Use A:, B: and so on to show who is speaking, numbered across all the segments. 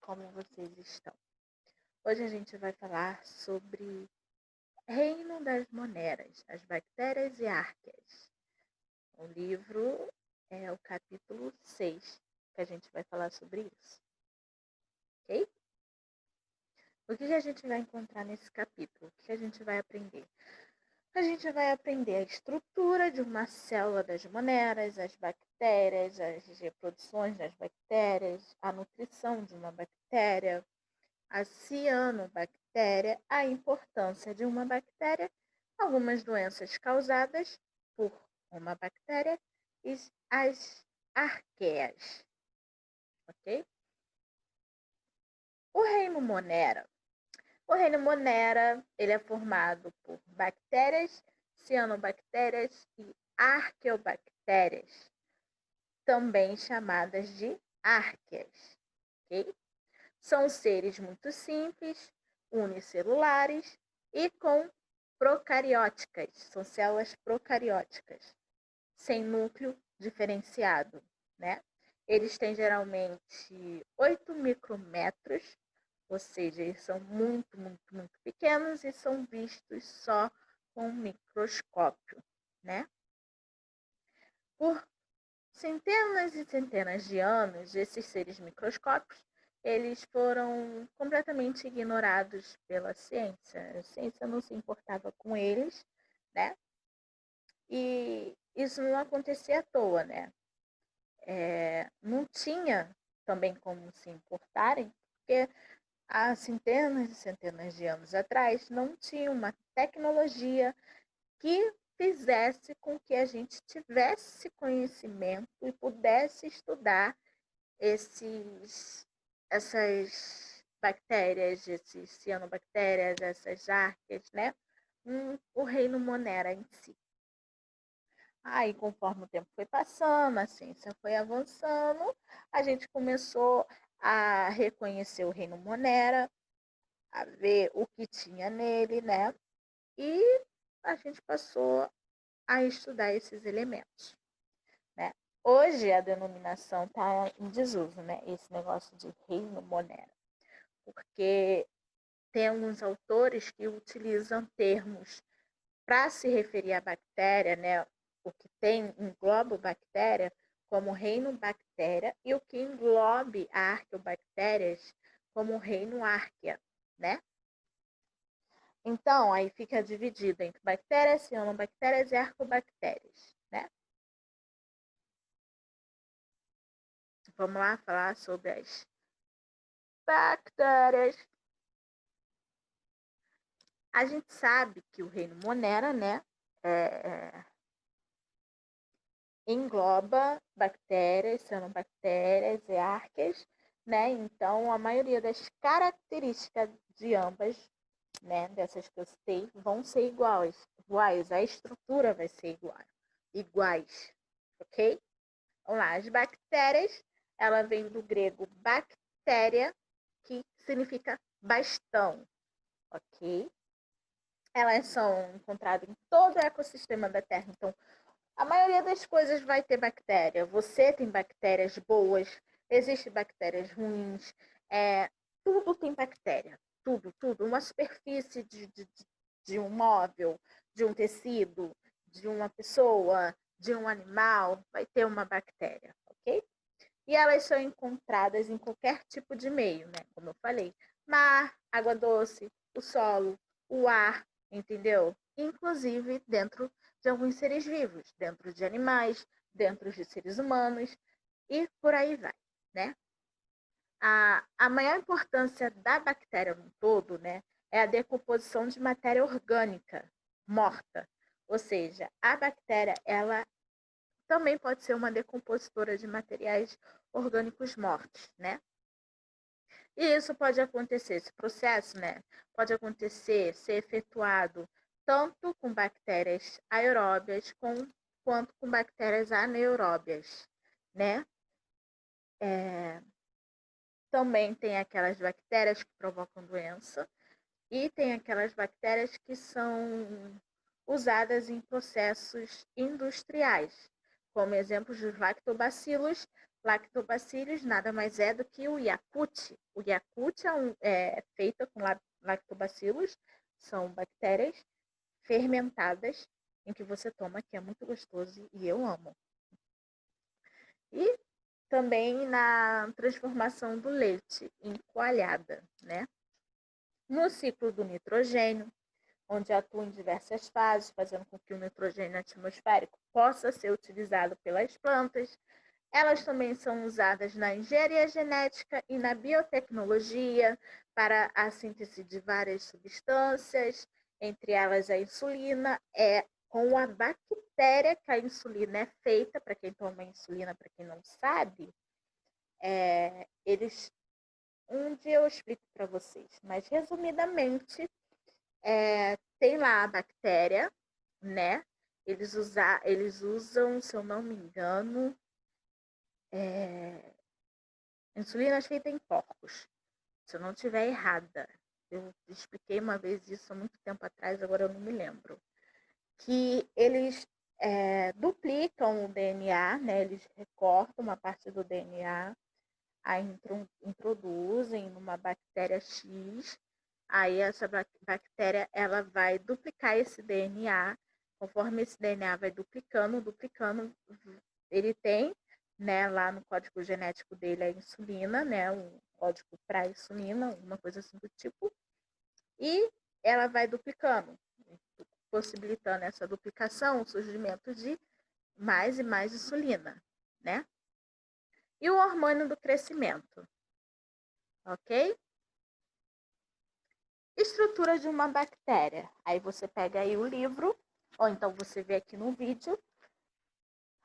A: como vocês estão? Hoje a gente vai falar sobre Reino das Moneras, as bactérias e árqueas. O livro é o capítulo 6, que a gente vai falar sobre isso. Ok? O que a gente vai encontrar nesse capítulo? O que a gente vai aprender? A gente vai aprender a estrutura de uma célula das moneras, as bactérias, as reproduções das bactérias, a nutrição de uma bactéria, a cianobactéria, a importância de uma bactéria, algumas doenças causadas por uma bactéria e as arqueias. Ok? O reino Monera. O reino Monera ele é formado por bactérias, cianobactérias e arqueobactérias, também chamadas de árqueas. Okay? São seres muito simples, unicelulares e com procarióticas, são células procarióticas, sem núcleo diferenciado, né? Eles têm geralmente 8 micrômetros, ou seja, eles são muito pequenos e são vistos só com microscópio, né? Por centenas e centenas de anos, esses seres microscópicos, eles foram completamente ignorados pela ciência. A ciência não se importava com eles, né? E isso não acontecia à toa, né? Não tinha também como se importarem, porque há centenas e centenas de anos atrás não tinha uma tecnologia que fizesse com que a gente tivesse conhecimento e pudesse estudar essas bactérias, esses cianobactérias, essas arqueias, né? O reino Monera em si. Aí, conforme o tempo foi passando, a ciência foi avançando, a gente começou a reconhecer o reino Monera, a ver o que tinha nele, né? E a gente passou a estudar esses elementos, né? Hoje a denominação está em desuso, né? Esse negócio de reino Monera, porque tem alguns autores que utilizam termos para se referir à bactéria, né? O que engloba bactéria como reino bactéria e o que englobe arqueobactérias como reino árquea, né? Então, aí fica dividido entre bactérias, cianobactérias e arcobactérias, né? Vamos lá falar sobre as bactérias. A gente sabe que o reino Monera, né, engloba bactérias, cianobactérias e arqueias, né? Então, a maioria das características de ambas, né, dessas que eu citei, vão ser iguais. A estrutura vai ser iguais, ok? Vamos lá, as bactérias, ela vem do grego bactéria, que significa bastão, ok? Elas são encontradas em todo o ecossistema da Terra. Então, a maioria das coisas vai ter bactéria. Você tem bactérias boas, existem bactérias ruins, tudo tem bactéria. Tudo. Uma superfície de um móvel, de um tecido, de uma pessoa, de um animal, vai ter uma bactéria, ok? E elas são encontradas em qualquer tipo de meio, né? Como eu falei, mar, água doce, o solo, o ar, entendeu? Inclusive dentro de alguns seres vivos, dentro de animais, dentro de seres humanos e por aí vai, né? A maior importância da bactéria no todo, né, é a decomposição de matéria orgânica morta. Ou seja, a bactéria, ela também pode ser uma decompositora de materiais orgânicos mortos, né? E isso pode acontecer, esse processo, né? Pode acontecer, ser efetuado tanto com bactérias aeróbias quanto com bactérias anaeróbias, né? Também tem aquelas bactérias que provocam doença e tem aquelas bactérias que são usadas em processos industriais, como exemplos dos lactobacilos, Lactobacillus nada mais é do que o Yakult. O Yakult é feito com lactobacillus, são bactérias fermentadas em que você toma, que é muito gostoso e eu amo. E também na transformação do leite em coalhada, né? No ciclo do nitrogênio, onde atua em diversas fases, fazendo com que o nitrogênio atmosférico possa ser utilizado pelas plantas. Elas também são usadas na engenharia genética e na biotecnologia para a síntese de várias substâncias, entre elas a insulina. É com a bactéria que a insulina é feita. Para quem toma insulina, para quem não sabe, um dia eu explico para vocês, mas resumidamente, tem lá a bactéria, né? Eles usam, se eu não me engano, insulina feita em porcos, se eu não estiver errada. Eu expliquei uma vez isso há muito tempo atrás, agora eu não me lembro. Que eles duplicam o DNA, né? Eles recortam uma parte do DNA, aí introduzem numa bactéria X. Aí essa bactéria ela vai duplicar esse DNA. Conforme esse DNA vai duplicando, ele tem, né, lá no código genético dele a insulina, né, um código para insulina, uma coisa assim do tipo. E ela vai duplicando, possibilitando essa duplicação, o surgimento de mais e mais insulina, né? E o hormônio do crescimento, ok? Estrutura de uma bactéria. Aí você pega aí o livro, ou então você vê aqui no vídeo.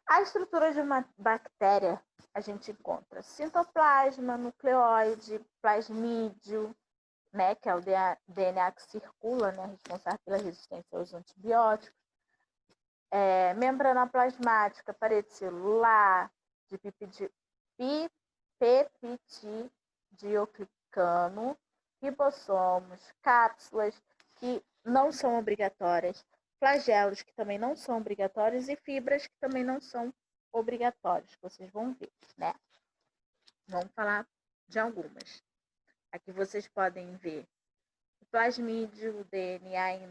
A: A estrutura de uma bactéria, a gente encontra citoplasma, nucleóide, plasmídio, né, que é o DNA que circula, né, responsável pela resistência aos antibióticos, membrana plasmática, parede celular, de peptidioclicano, ribossomos, cápsulas, que não são obrigatórias, flagelos, que também não são obrigatórios, e fibras, que também não são obrigatórios. Vocês vão ver, né? Vamos falar de algumas. Aqui vocês podem ver o plasmídio, o DNA em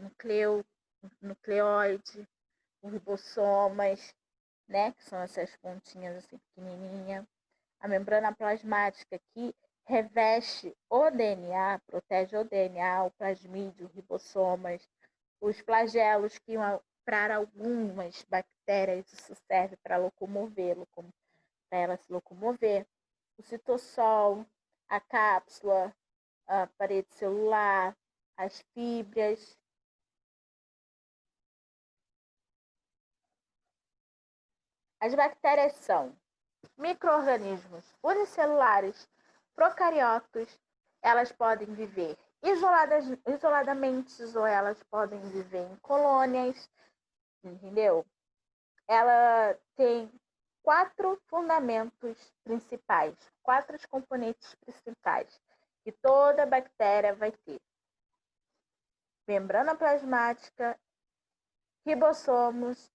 A: nucleóide, os ribossomas, né, que são essas pontinhas assim pequenininha. A membrana plasmática que reveste o DNA, protege o DNA, o plasmídio, ribossomas, os flagelos que para algumas bactérias isso serve para locomovê-lo, para ela se locomover. O citossol, a cápsula, a parede celular, as fibras. As bactérias são micro-organismos unicelulares, procariotos. Elas podem viver isoladamente ou elas podem viver em colônias, entendeu? Ela tem 4 fundamentos principais, 4 componentes principais que toda bactéria vai ter: membrana plasmática, ribossomos,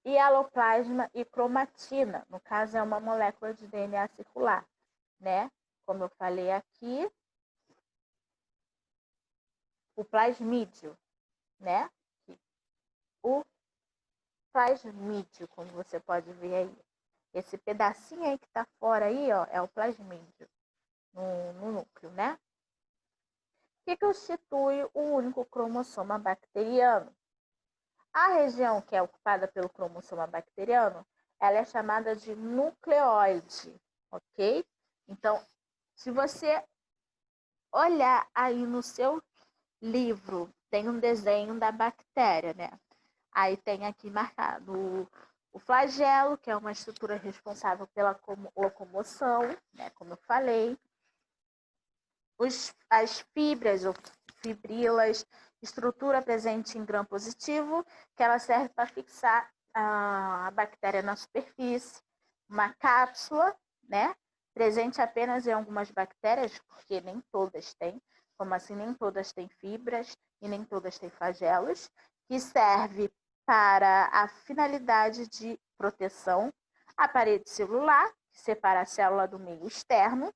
A: hialoplasma e cromatina. No caso, é uma molécula de DNA circular, né? Como eu falei aqui, o plasmídio, né? O plasmídio, como você pode ver aí. Esse pedacinho aí que tá fora aí, ó, é o plasmídio no núcleo, né? O que constitui o único cromossoma bacteriano? A região que é ocupada pelo cromossoma bacteriano, ela é chamada de nucleóide, ok? Então, se você olhar aí no seu livro, tem um desenho da bactéria, né? Aí tem aqui marcado o flagelo, que é uma estrutura responsável pela locomoção, né? Como eu falei. As fibras ou fibrilas, estrutura presente em gram positivo, que ela serve para fixar a bactéria na superfície. Uma cápsula, né? Presente apenas em algumas bactérias, porque nem todas têm. Como assim, nem todas têm fibras e nem todas têm flagelos, que serve para a finalidade de proteção. A parede celular, que separa a célula do meio externo.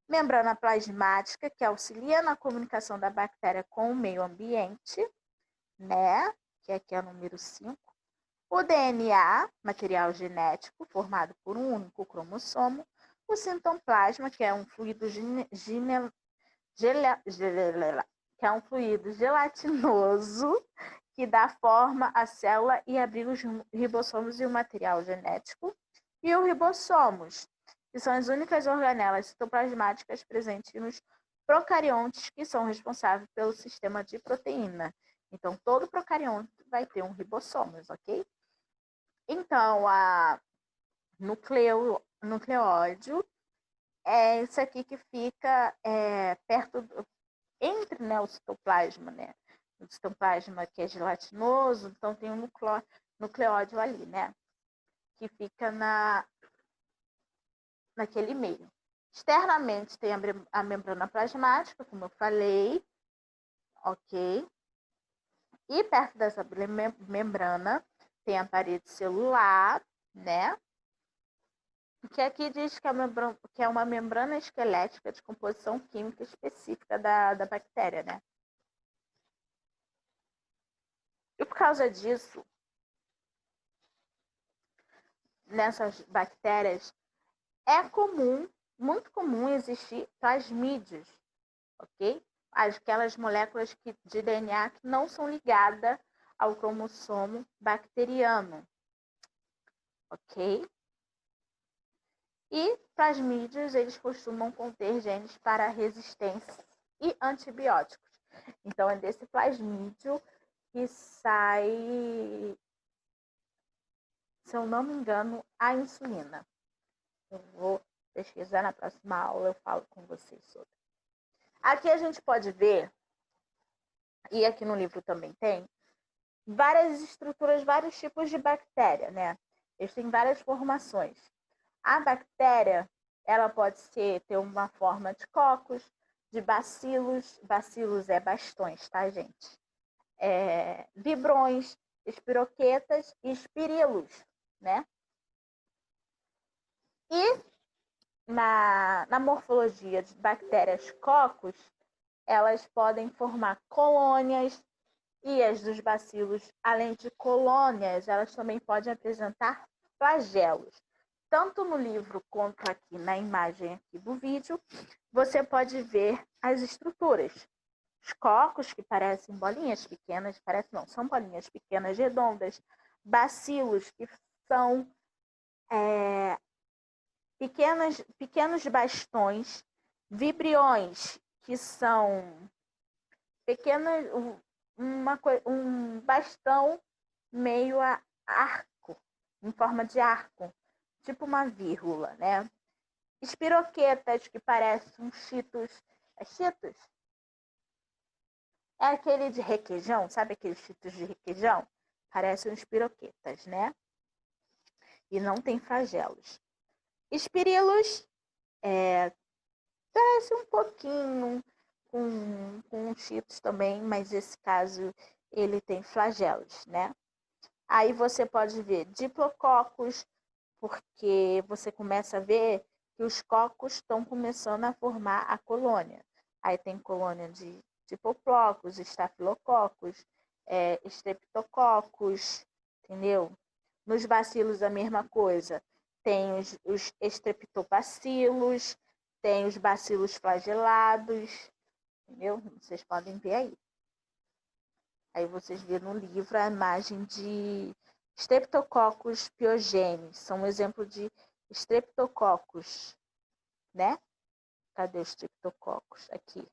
A: Membrana plasmática, que auxilia na comunicação da bactéria com o meio ambiente, né? Que aqui é o número 5. O DNA, material genético, formado por um único cromossomo. O citoplasma, que é um fluido gelatinoso que dá forma à célula e abriga os ribossomos e o material genético. E os ribossomos, que são as únicas organelas citoplasmáticas presentes nos procariontes que são responsáveis pelo sistema de proteína. Então, todo procarionte vai ter um ribossomos, ok? Então, a nucleóide é isso aqui que fica perto, entre, né, o citoplasma, né? O citoplasma que é gelatinoso, então tem um nucleóide ali, né? Que fica naquele meio. Externamente tem a membrana plasmática, como eu falei, ok? E perto dessa membrana tem a parede celular, né? Que aqui diz que é uma membrana esquelética de composição química específica da bactéria, né? E por causa disso, nessas bactérias, é comum, muito comum existir plasmídios, ok? Aquelas moléculas de DNA que não são ligadas ao cromossomo bacteriano, ok? E plasmídios, eles costumam conter genes para resistência e antibióticos. Então, é desse plasmídio que sai, se eu não me engano, a insulina. Eu vou pesquisar na próxima aula, eu falo com vocês sobre. Aqui a gente pode ver, e aqui no livro também tem, várias estruturas, vários tipos de bactéria, né? Eles têm várias formações. A bactéria, ela pode ter uma forma de cocos, de bacilos. Bacilos é bastões, tá, gente? Vibrões, espiroquetas e espirilos, né? E na morfologia de bactérias cocos, elas podem formar colônias, e as dos bacilos, além de colônias, elas também podem apresentar flagelos. Tanto no livro quanto aqui na imagem aqui do vídeo, você pode ver as estruturas. Os cocos, que parecem bolinhas pequenas, são bolinhas pequenas redondas. Bacilos, que são pequenos bastões. Vibriões, que são pequenos, um bastão meio a arco, em forma de arco, tipo uma vírgula, né? Espiroquetas, que parecem cheetos. É cheetos? É aquele de requeijão, sabe aqueles cheetos de requeijão? Parecem espiroquetas, né? E não tem flagelos. Espirilos, parece um pouquinho com cheetos também, mas esse caso ele tem flagelos, né? Aí você pode ver diplococos, porque você começa a ver que os cocos estão começando a formar a colônia. Aí tem colônia de diplococos, estafilococos, estreptococos, entendeu? Nos bacilos a mesma coisa. Tem os estreptobacilos, tem os bacilos flagelados, entendeu? Vocês podem ver aí. Aí vocês viram no livro a imagem de Streptococcus pyogenes. São um exemplo de Streptococcus, né? Cadê os Streptococcus? Aqui.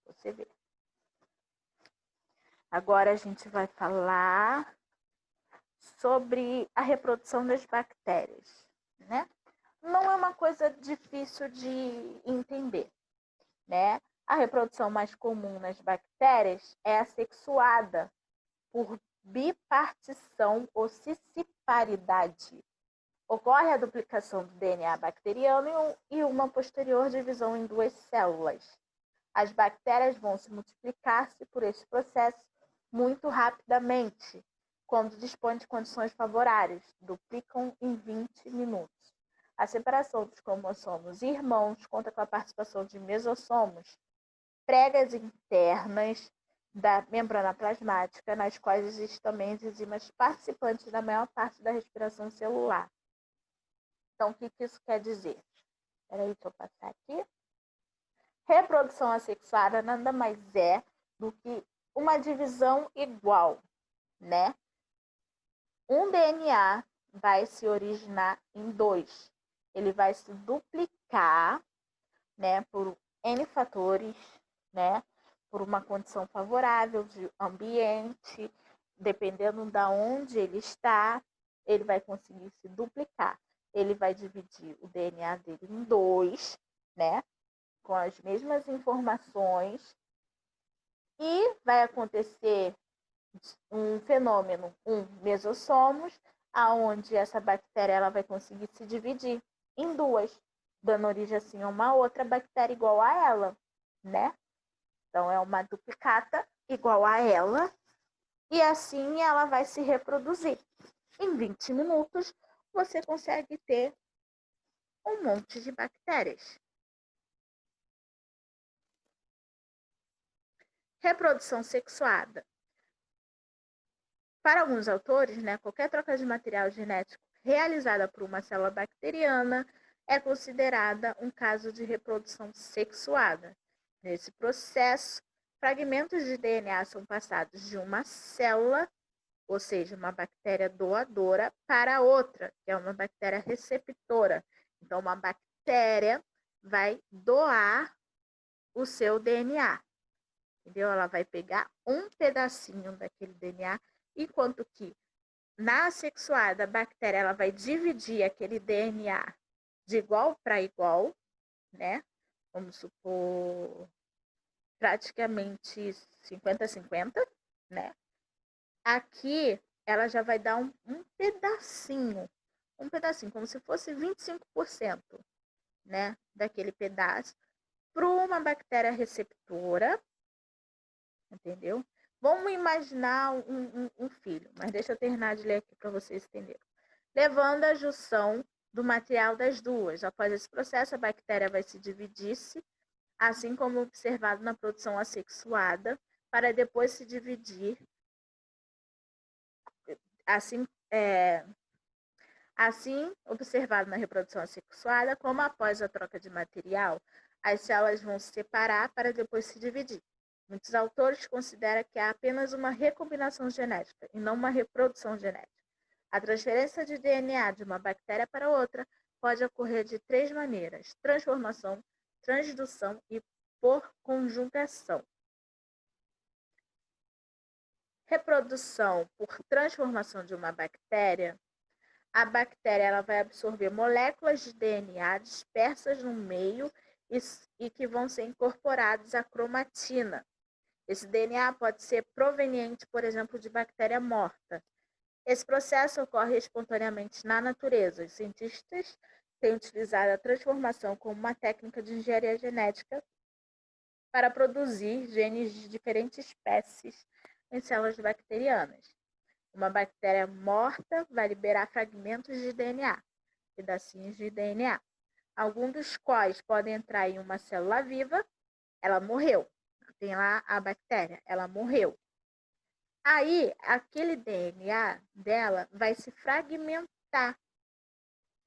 A: Você vê. Agora a gente vai falar sobre a reprodução das bactérias, né? Não é uma coisa difícil de entender, né? A reprodução mais comum nas bactérias é assexuada por bipartição ou cisparidade. Ocorre a duplicação do DNA bacteriano e uma posterior divisão em duas células. As bactérias vão se multiplicar-se por esse processo muito rapidamente, quando dispõem de condições favoráveis, duplicam em 20 minutos. A separação dos cromossomos irmãos conta com a participação de mesossomos, pregas internas da membrana plasmática, nas quais existem também as enzimas participantes da maior parte da respiração celular. Então, o que isso quer dizer? Espera aí, deixa eu passar aqui. Reprodução assexuada nada mais é do que uma divisão igual, né? Um DNA vai se originar em dois. Ele vai se duplicar, né, por N fatores, né? Por uma condição favorável de ambiente, dependendo de onde ele está, ele vai conseguir se duplicar. Ele vai dividir o DNA dele em dois, né? Com as mesmas informações, e vai acontecer um fenômeno, mesossomos, aonde essa bactéria ela vai conseguir se dividir em duas, dando origem assim a uma outra bactéria igual a ela, né? Então é uma duplicata igual a ela, e assim ela vai se reproduzir. Em 20 minutos você consegue ter um monte de bactérias. Reprodução sexuada. Para alguns autores, né, qualquer troca de material genético realizada por uma célula bacteriana é considerada um caso de reprodução sexuada. Nesse processo, fragmentos de DNA são passados de uma célula, ou seja, uma bactéria doadora, para outra, que é uma bactéria receptora. Então, uma bactéria vai doar o seu DNA, entendeu? Ela vai pegar um pedacinho daquele DNA, enquanto que na assexuada, a bactéria ela vai dividir aquele DNA de igual para igual, né? Vamos supor, praticamente 50-50, né? Aqui, ela já vai dar um pedacinho, como se fosse 25%, né? Daquele pedaço, para uma bactéria receptora, entendeu? Vamos imaginar um filho, mas deixa eu terminar de ler aqui para vocês entenderem. Levando à junção do material das duas. Após esse processo, a bactéria vai se dividir-se, assim como observado na produção assexuada, para depois se dividir, assim observado na reprodução assexuada, como após a troca de material, as células vão se separar para depois se dividir. Muitos autores consideram que há apenas uma recombinação genética e não uma reprodução genética. A transferência de DNA de uma bactéria para outra pode ocorrer de 3 maneiras: transformação, transdução e por conjugação. Reprodução por transformação de uma bactéria. A bactéria ela vai absorver moléculas de DNA dispersas no meio e que vão ser incorporadas à cromatina. Esse DNA pode ser proveniente, por exemplo, de bactéria morta. Esse processo ocorre espontaneamente na natureza. Os cientistas têm utilizado a transformação como uma técnica de engenharia genética para produzir genes de diferentes espécies em células bacterianas. Uma bactéria morta vai liberar fragmentos de DNA, pedacinhos de DNA, alguns dos quais podem entrar em uma célula viva. Ela morreu. Tem lá a bactéria, ela morreu. Aí, aquele DNA dela vai se fragmentar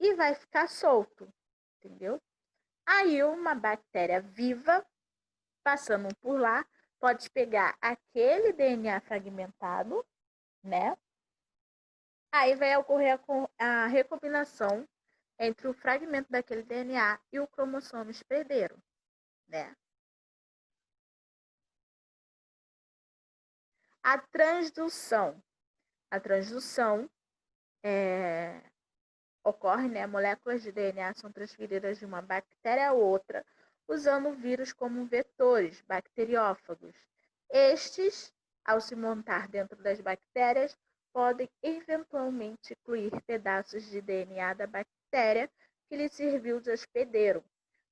A: e vai ficar solto, entendeu? Aí, uma bactéria viva, passando por lá, pode pegar aquele DNA fragmentado, né? Aí vai ocorrer a recombinação entre o fragmento daquele DNA e o cromossomo hospedeiro, né? A transdução. A transdução ocorre, né? Moléculas de DNA são transferidas de uma bactéria a outra usando vírus como vetores bacteriófagos. Estes, ao se montar dentro das bactérias, podem eventualmente incluir pedaços de DNA da bactéria que lhe serviu de hospedeiro.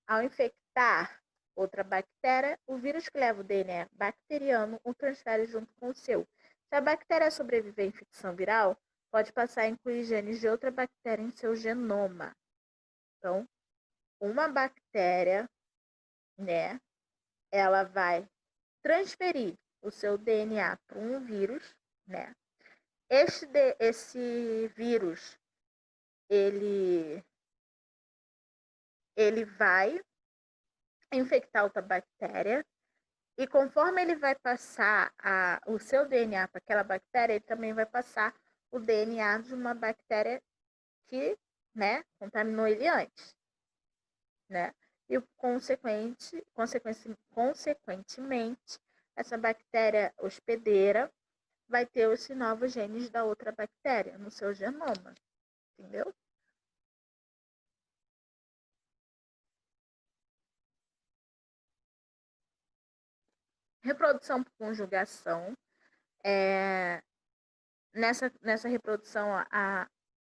A: Ao infectar outra bactéria, o vírus que leva o DNA bacteriano o transfere junto com o seu. Se a bactéria sobreviver à infecção viral, pode passar a incluir genes de outra bactéria em seu genoma. Então, uma bactéria, né, ela vai transferir o seu DNA para um vírus, né? Esse vírus, ele vai infectar outra bactéria e conforme ele vai passar o seu DNA para aquela bactéria, ele também vai passar o DNA de uma bactéria que, né, contaminou ele antes, né? E consequentemente, essa bactéria hospedeira vai ter os novos genes da outra bactéria no seu genoma, entendeu? Reprodução por conjugação. Nessa reprodução,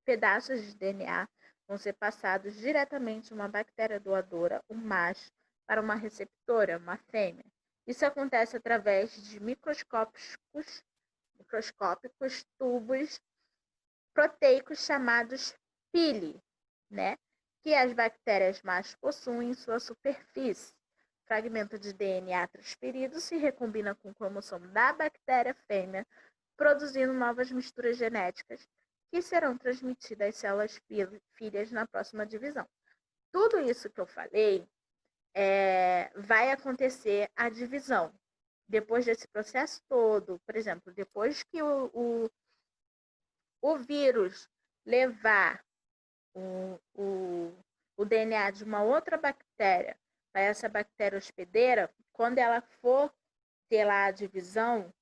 A: pedaços de DNA vão ser passados diretamente de uma bactéria doadora, um macho, para uma receptora, uma fêmea. Isso acontece através de microscópicos tubos proteicos chamados pili, né? Que as bactérias machos possuem em sua superfície. Fragmento de DNA transferido se recombina com o cromossomo da bactéria fêmea, produzindo novas misturas genéticas que serão transmitidas às células filhas na próxima divisão. Tudo isso que eu falei vai acontecer a divisão. Depois desse processo todo, por exemplo, depois que o vírus levar o DNA de uma outra bactéria para essa bactéria hospedeira, quando ela for ter lá a divisão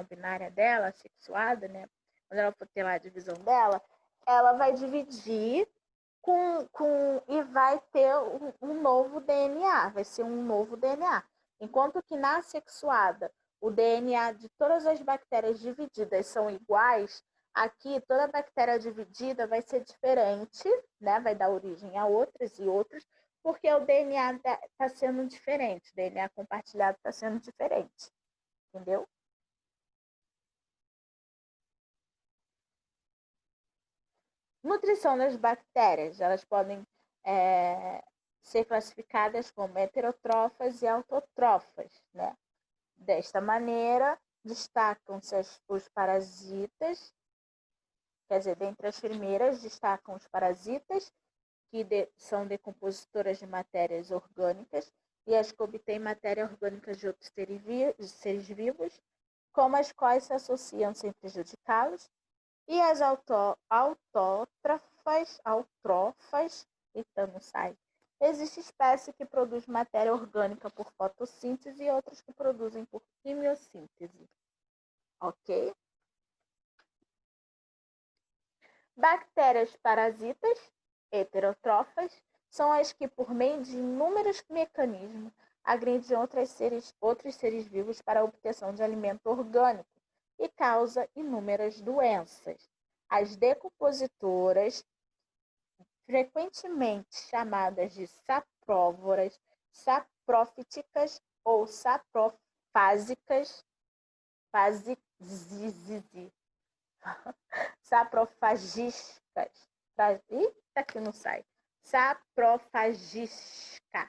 A: binária dela, sexuada, né? Quando ela for ter lá a divisão dela, ela vai dividir e vai ter um novo DNA, vai ser um novo DNA. Enquanto que na sexuada, o DNA de todas as bactérias divididas são iguais, aqui toda bactéria dividida vai ser diferente, né? Vai dar origem a outras e outras, porque o DNA está sendo diferente, o DNA compartilhado está sendo diferente, entendeu? Nutrição das bactérias, elas podem ser classificadas como heterotrofas e autotrofas, né? Desta maneira, destacam-se os parasitas, quer dizer, dentre as primeiras destacam os parasitas, que são decompositoras de matérias orgânicas e as que obtêm matéria orgânica de outros seres vivos, como as quais se associam sem prejudicá-los, e as autrófas, eita, não sai. Existe espécie que produz matéria orgânica por fotossíntese e outras que produzem por quimiossíntese. Ok? Bactérias parasitas, heterotrofas, são as que, por meio de inúmeros mecanismos, agridem outros seres vivos para a obtenção de alimento orgânico e causa inúmeras doenças. As decompositoras, frequentemente chamadas de sapróvoras, saprófiticas ou saprofásicas, saprofagísticas. Eita, que não sai. Saprofagística.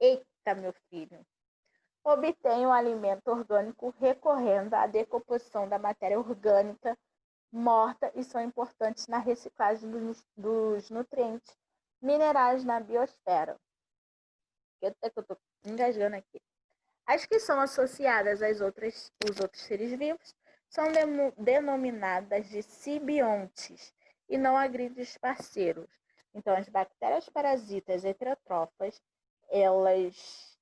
A: Eita, meu filho. Obtém um alimento orgânico recorrendo à decomposição da matéria orgânica morta e são importantes na reciclagem dos nutrientes minerais na biosfera. Eu estou engasgando aqui. As que são associadas os outros seres vivos são denominadas de simbiontes e não agridem os parceiros. Então, as bactérias parasitas heterótrofas, elas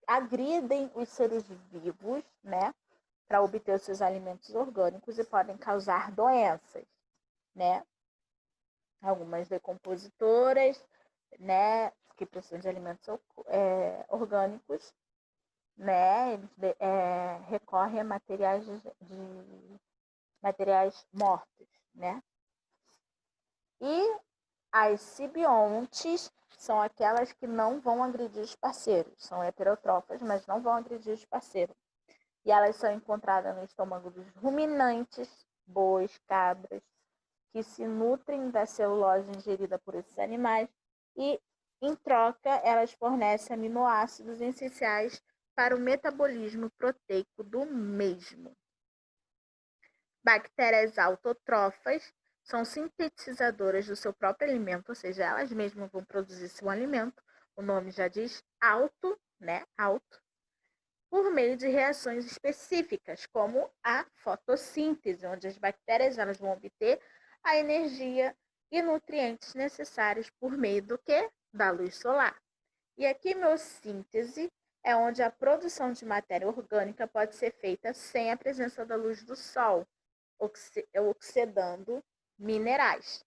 A: agridem os seres vivos, né, para obter os seus alimentos orgânicos e podem causar doenças, né? Algumas decompositoras, né, que precisam de alimentos orgânicos, né, recorrem a materiais mortos, né? E as simbiontes são aquelas que não vão agredir os parceiros, são heterotrofas, mas não vão agredir os parceiros. E elas são encontradas no estômago dos ruminantes, bois, cabras, que se nutrem da celulose ingerida por esses animais e, em troca, elas fornecem aminoácidos essenciais para o metabolismo proteico do mesmo. Bactérias autotrófas são sintetizadoras do seu próprio alimento, ou seja, elas mesmas vão produzir seu alimento. O nome já diz auto, né? Auto. Por meio de reações específicas, como a fotossíntese, onde as bactérias elas vão obter a energia e nutrientes necessários por meio do quê? Da luz solar. E a quimiossíntese é onde a produção de matéria orgânica pode ser feita sem a presença da luz do sol, oxidando minerais.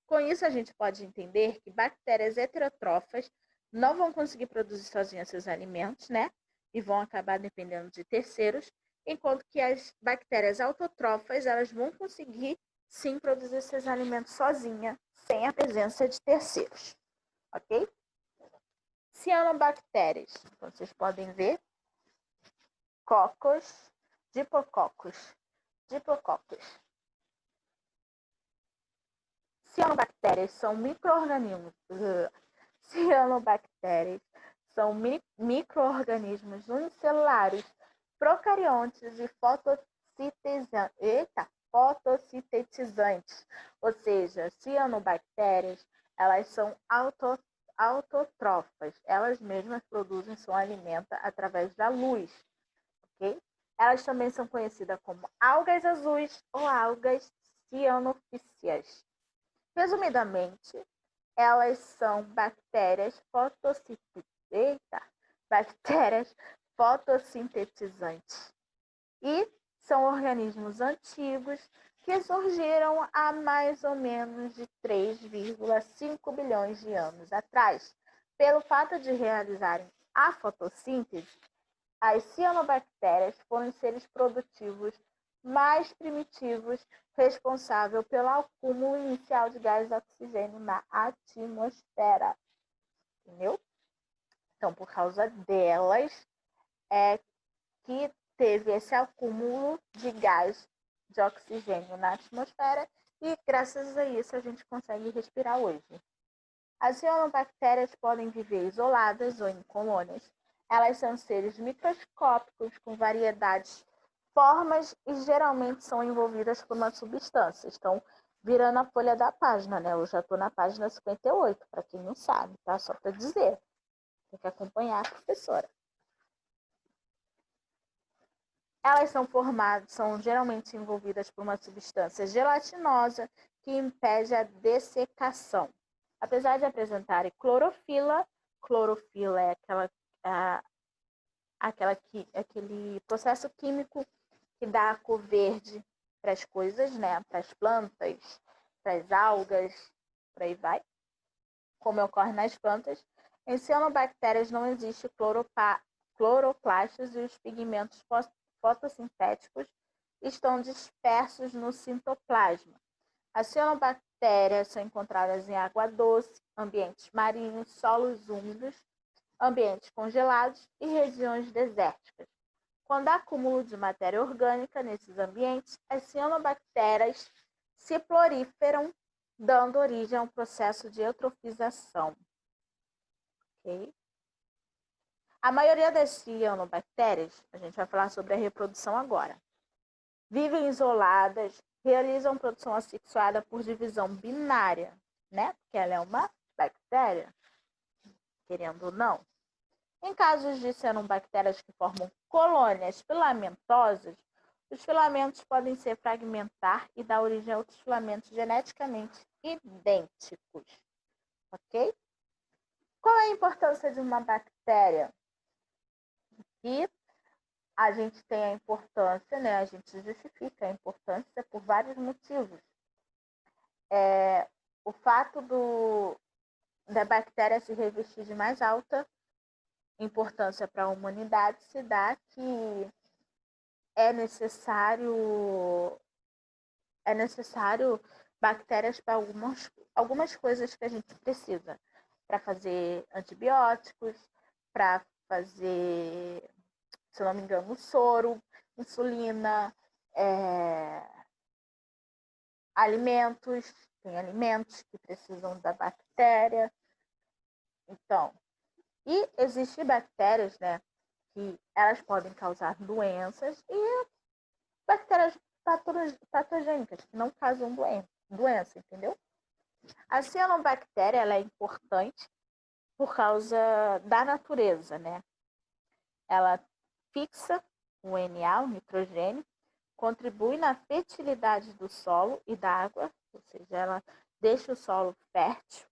A: Com isso, a gente pode entender que bactérias heterótrofas não vão conseguir produzir sozinhas seus alimentos, né? E vão acabar dependendo de terceiros, enquanto que as bactérias autotrófas, elas vão conseguir sim produzir seus alimentos sozinhas, sem a presença de terceiros, ok? Cianobactérias, então, vocês podem ver, cocos, diplococcus. Cianobactérias são micro-organismos. Cianobactérias são micro-organismos unicelulares, procariontes e fotossintetizantes. Ou seja, cianobactérias, elas são autotrófas. Elas mesmas produzem seu alimento através da luz. Okay? Elas também são conhecidas como algas azuis ou algas cianofícias. Resumidamente, elas são bactérias fotossintetizantes e são organismos antigos que surgiram há mais ou menos de 3,5 bilhões de anos atrás. Pelo fato de realizarem a fotossíntese, as cianobactérias foram seres produtivos mais primitivos responsável pelo acúmulo inicial de gás de oxigênio na atmosfera. Entendeu? Então, por causa delas, é que teve esse acúmulo de gás de oxigênio na atmosfera e, graças a isso, a gente consegue respirar hoje. As cianobactérias podem viver isoladas ou em colônias. Elas são seres microscópicos com variedades formas e geralmente são envolvidas por uma substância. Estão virando a folha da página, né? Eu já estou na página 58, para quem não sabe, tá? Só para dizer. Tem que acompanhar a professora. Elas são geralmente envolvidas por uma substância gelatinosa que impede a dessecação. Apesar de apresentarem clorofila é aquele processo químico que dá a cor verde para as coisas, né? Para as plantas, para as algas, por aí vai. Como ocorre nas plantas, em cianobactérias não existe cloroplastos e os pigmentos fotossintéticos estão dispersos no citoplasma. As cianobactérias são encontradas em água doce, ambientes marinhos, solos úmidos, ambientes congelados e regiões desérticas. Quando há acúmulo de matéria orgânica nesses ambientes, as cianobactérias se proliferam, dando origem a um processo de eutrofização. Okay? A maioria das cianobactérias, a gente vai falar sobre a reprodução agora, vivem isoladas, realizam produção assexuada por divisão binária, né? Porque ela é uma bactéria, querendo ou não. Em casos de cianobactérias que formam colônias filamentosas, os filamentos podem se fragmentar e dar origem a outros filamentos geneticamente idênticos. Ok? Qual é a importância de uma bactéria? E a gente tem a importância, né? A gente justifica a importância por vários motivos. O fato da bactéria se revestir de mais alta importância para a humanidade se dá que é necessário bactérias para algumas coisas que a gente precisa. Para fazer antibióticos, para fazer, se eu não me engano, soro, insulina, alimentos, tem alimentos que precisam da bactéria. Então, e existem bactérias, né, que elas podem causar doenças e bactérias patogênicas que não causam doença, entendeu? A cianobactéria ela é importante por causa da natureza, né? Ela fixa o Na, o nitrogênio, contribui na fertilidade do solo e da água, ou seja, ela deixa o solo fértil.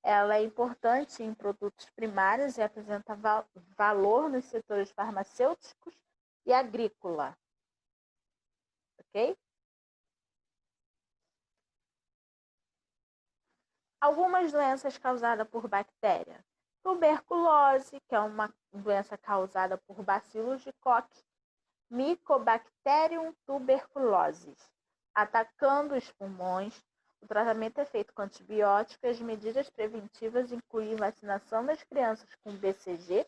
A: Ela é importante em produtos primários e apresenta valor nos setores farmacêuticos e agrícola. Ok? Algumas doenças causadas por bactéria. Tuberculose, que é uma doença causada por bacilos de Koch, Mycobacterium tuberculosis, atacando os pulmões. O tratamento é feito com antibióticos e as medidas preventivas incluem vacinação das crianças com BCG,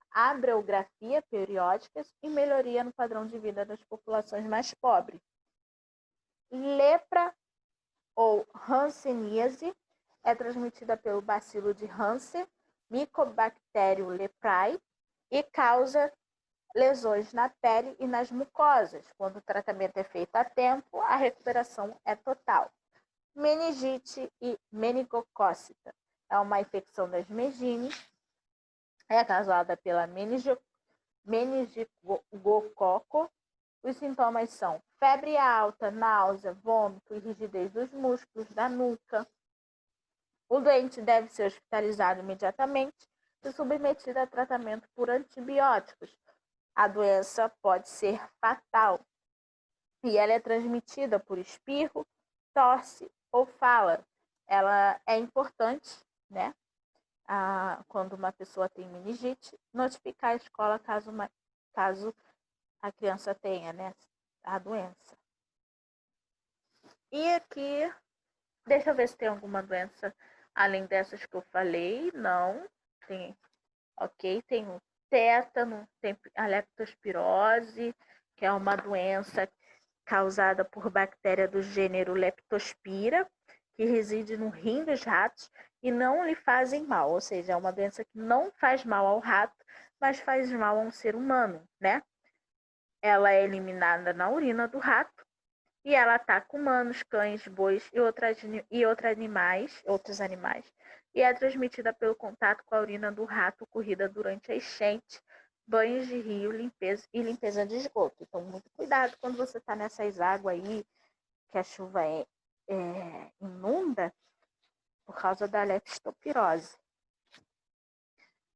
A: abreugrafia periódicas e melhoria no padrão de vida das populações mais pobres. Lepra ou hanseníase é transmitida pelo bacilo de Hansen, Mycobacterium leprae, e causa lesões na pele e nas mucosas. Quando o tratamento é feito a tempo, a recuperação é total. Meningite e meningocócita é uma infecção das meninges, é causada pela meningococo. Os sintomas são febre alta, náusea, vômito e rigidez dos músculos da nuca. O doente deve ser hospitalizado imediatamente e submetido a tratamento por antibióticos. A doença pode ser fatal e ela é transmitida por espirro, tosse ou fala. Ela é importante, né? Quando uma pessoa tem meningite, notificar a escola caso a criança tenha, né, a doença. E aqui, deixa eu ver se tem alguma doença além dessas que eu falei. Não, tem, ok, tem o tétano, tem a leptospirose, que é uma doença causada por bactéria do gênero Leptospira, que reside no rim dos ratos e não lhe fazem mal, ou seja, é uma doença que não faz mal ao rato, mas faz mal a um ser humano, né? Ela é eliminada na urina do rato e ela ataca humanos, cães, bois e outros animais, e é transmitida pelo contato com a urina do rato ocorrida durante a enchente, banhos de rio, limpeza de esgoto. Então, muito cuidado quando você está nessas águas aí, que a chuva inunda, por causa da leptospirose.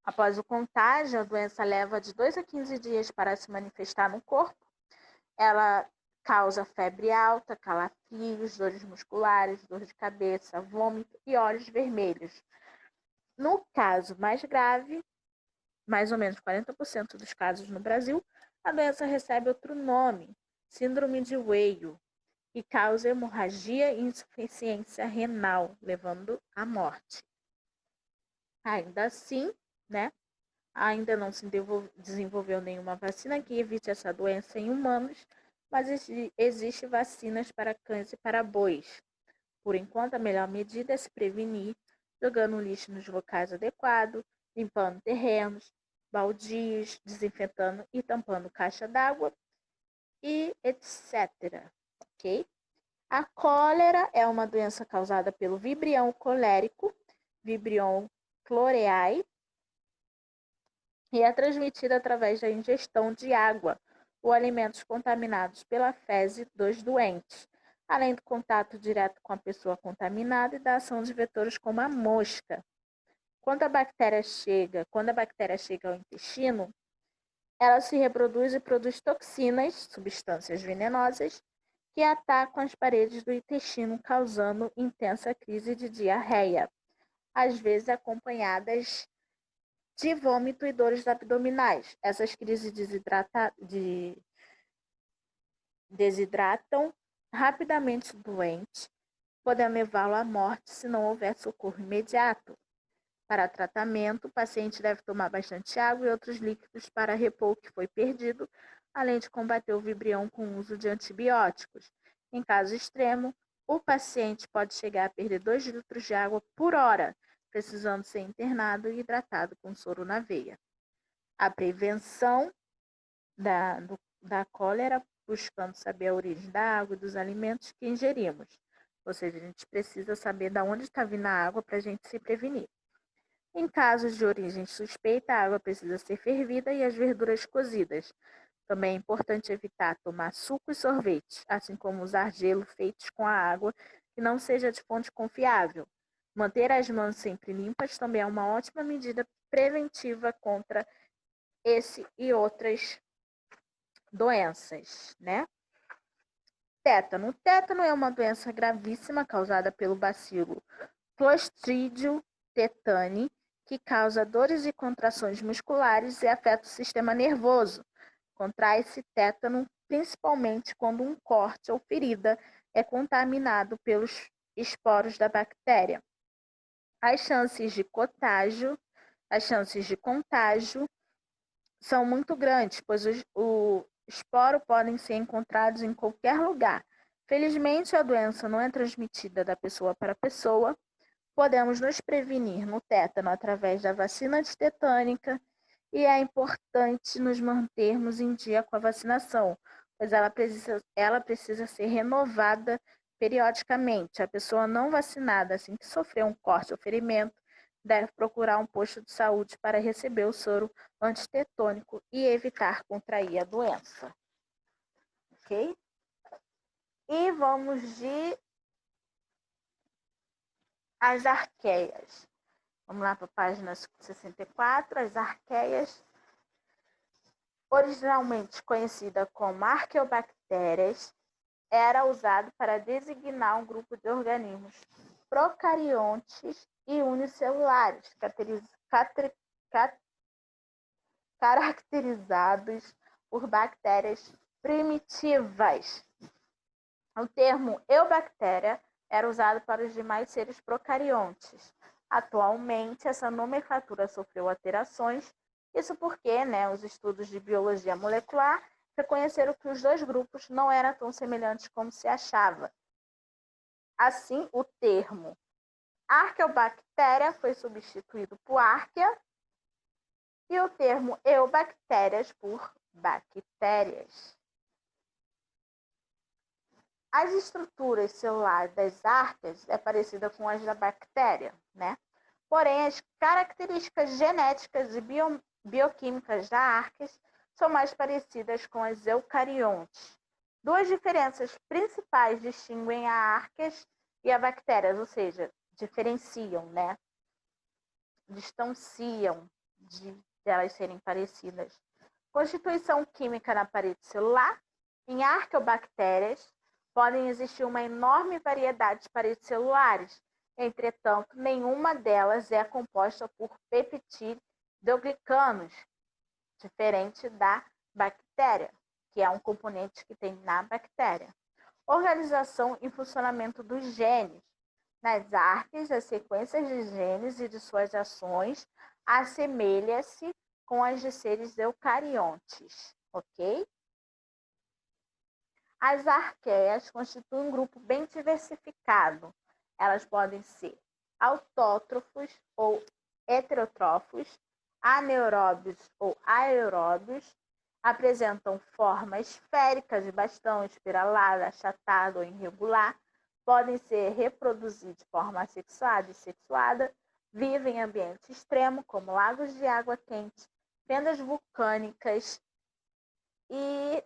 A: Após o contágio, a doença leva de 2 a 15 dias para se manifestar no corpo. Ela causa febre alta, calafrios, dores musculares, dor de cabeça, vômito e olhos vermelhos. No caso mais grave, mais ou menos 40% dos casos no Brasil, a doença recebe outro nome, síndrome de Weill, e causa hemorragia e insuficiência renal, levando à morte. Ainda assim, né, ainda não se desenvolveu nenhuma vacina que evite essa doença em humanos, mas existem vacinas para cães e para bois. Por enquanto, a melhor medida é se prevenir, jogando lixo nos locais adequados, limpando terrenos, baldios, desinfetando e tampando caixa d'água e etc. Ok? A cólera é uma doença causada pelo Vibrio colérico, Vibrio floreae, e é transmitida através da ingestão de água ou alimentos contaminados pela fezes dos doentes, além do contato direto com a pessoa contaminada e da ação de vetores como a mosca. Quando a bactéria chega ao intestino, ela se reproduz e produz toxinas, substâncias venenosas, que atacam as paredes do intestino, causando intensa crise de diarreia, às vezes acompanhadas de vômito e dores abdominais. Essas crises desidratam rapidamente o doente, podendo levá-lo à morte se não houver socorro imediato. Para tratamento, o paciente deve tomar bastante água e outros líquidos para repor o que foi perdido, além de combater o vibrião com o uso de antibióticos. Em caso extremo, o paciente pode chegar a perder 2 litros de água por hora, precisando ser internado e hidratado com soro na veia. A prevenção da cólera, buscando saber a origem da água e dos alimentos que ingerimos. Ou seja, a gente precisa saber de onde está vindo a água para a gente se prevenir. Em casos de origem suspeita, a água precisa ser fervida e as verduras cozidas. Também é importante evitar tomar suco e sorvete, assim como usar gelo feitos com a água que não seja de fonte confiável. Manter as mãos sempre limpas também é uma ótima medida preventiva contra esse e outras doenças, né? Tétano. Tétano é uma doença gravíssima causada pelo bacilo Clostridium tetani, que causa dores e contrações musculares e afeta o sistema nervoso. Contrai-se tétano principalmente quando um corte ou ferida é contaminado pelos esporos da bactéria. As chances de contágio são muito grandes, pois o esporo podem ser encontrados em qualquer lugar. Felizmente, a doença não é transmitida da pessoa para pessoa. Podemos nos prevenir no tétano através da vacina antitetânica e é importante nos mantermos em dia com a vacinação, pois ela precisa ser renovada periodicamente. A pessoa não vacinada, assim que sofrer um corte ou ferimento, deve procurar um posto de saúde para receber o soro antitetônico e evitar contrair a doença. Ok? E vamos de as arqueias. Vamos lá para a página 64. As arqueias, originalmente conhecida como arqueobactérias, era usado para designar um grupo de organismos procariontes e unicelulares, caracterizados por bactérias primitivas. O termo eubactéria era usado para os demais seres procariontes. Atualmente, essa nomenclatura sofreu alterações, isso porque os estudos de biologia molecular reconheceram que os dois grupos não eram tão semelhantes como se achava. Assim, o termo arqueobactéria foi substituído por arquea e o termo eubactérias por bactérias. As estruturas celulares das arqueias é parecida com as da bactéria, né? Porém, as características genéticas e bioquímicas da arqueias são mais parecidas com as eucariontes. Duas diferenças principais distinguem a arqueias e a bactérias, ou seja, diferenciam, né? Distanciam de elas serem parecidas. Constituição química na parede celular. Em arqueobactérias, podem existir uma enorme variedade de paredes celulares. Entretanto, nenhuma delas é composta por peptidoglicanos, diferente da bactéria, que é um componente que tem na bactéria. Organização e funcionamento dos genes. Nas arqueias, as sequências de genes e de suas ações assemelham-se com as de seres eucariontes, ok? As arqueias constituem um grupo bem diversificado. Elas podem ser autótrofos ou heterótrofos, anaeróbios ou aeróbios, apresentam forma esférica de bastão, espiralada, achatada ou irregular, podem ser reproduzidos de forma assexuada e sexuada, vivem em ambiente extremo, como lagos de água quente, fendas vulcânicas e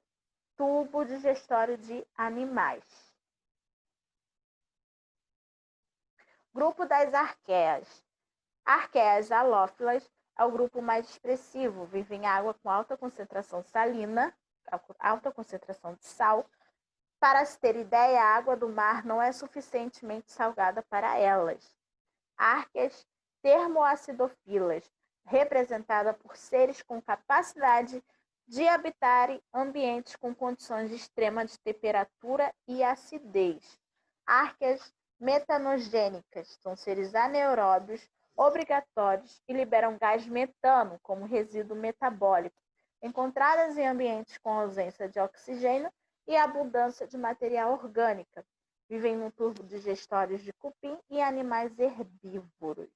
A: tubo digestório de animais. Grupo das arqueias. Arqueias halófilas é o grupo mais expressivo, vive em água com alta concentração salina, alta concentração de sal. Para se ter ideia, a água do mar não é suficientemente salgada para elas. Arqueias termoacidofilas, representada por seres com capacidade de habitarem ambientes com condições extremas de temperatura e acidez. Arqueias metanogênicas são seres anaeróbios obrigatórios e liberam gás metano como resíduo metabólico, encontradas em ambientes com ausência de oxigênio e abundância de matéria orgânica. vivem no turbo digestórios de cupim e animais herbívoros.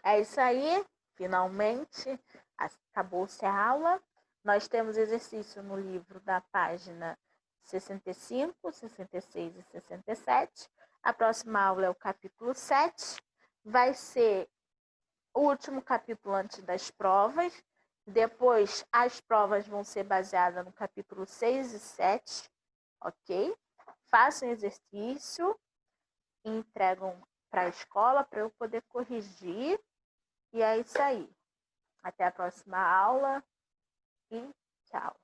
A: É isso aí, finalmente acabou-se a aula. Nós temos exercício no livro da página 65, 66 e 67. A próxima aula é o capítulo 7. Vai ser o último capítulo antes das provas. Depois, as provas vão ser baseadas no capítulo 6 e 7, ok? Façam exercício e entregam para a escola para eu poder corrigir. E é isso aí. Até a próxima aula e tchau.